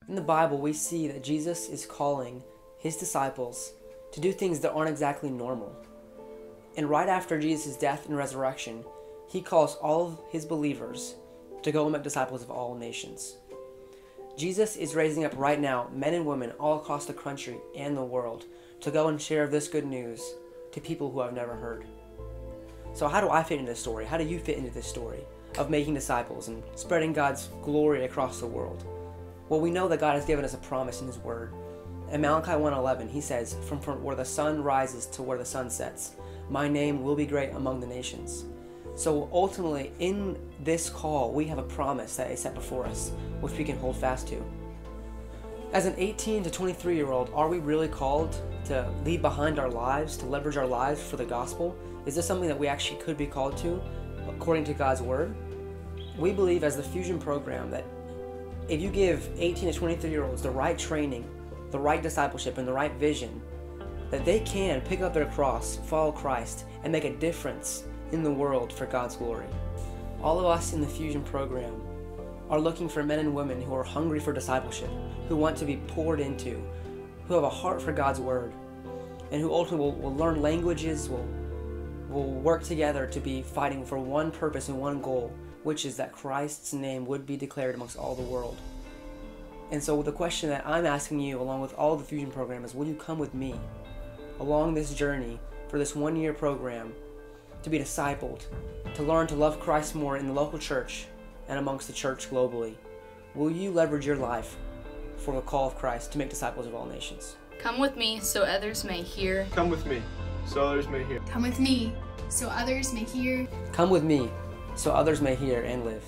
In the Bible, we see that Jesus is calling his disciples to do things that aren't exactly normal. And right after Jesus' death and resurrection, he calls all of his believers to go and make disciples of all nations. Jesus is raising up right now men and women all across the country and the world to go and share this good news to people who have never heard. So how do I fit into this story? How do you fit into this story of making disciples and spreading God's glory across the world? Well, we know that God has given us a promise in his word. In Malachi 1:11, he says, from where the sun rises to where the sun sets, my name will be great among the nations. So ultimately, in this call, we have a promise that is set before us, which we can hold fast to. As an 18 to 23-year-old, are we really called to leave behind our lives, to leverage our lives for the gospel? Is this something that we actually could be called to, according to God's word? We believe as the Fusion program that if you give 18 to 23-year-olds the right training, the right discipleship, and the right vision, that they can pick up their cross, follow Christ, and make a difference in the world for God's glory. All of us in the Fusion program are looking for men and women who are hungry for discipleship, who want to be poured into, who have a heart for God's word, and who ultimately will learn languages, will work together to be fighting for one purpose and one goal, which is that Christ's name would be declared amongst all the world. And so the question that I'm asking you, along with all the Fusion program, is will you come with me along this journey for this one-year program to be discipled, to learn to love Christ more in the local church and amongst the church globally? Will you leverage your life for the call of Christ to make disciples of all nations? Come with me so others may hear. Come with me so others may hear. Come with me so others may hear. Come with me so others may hear and live.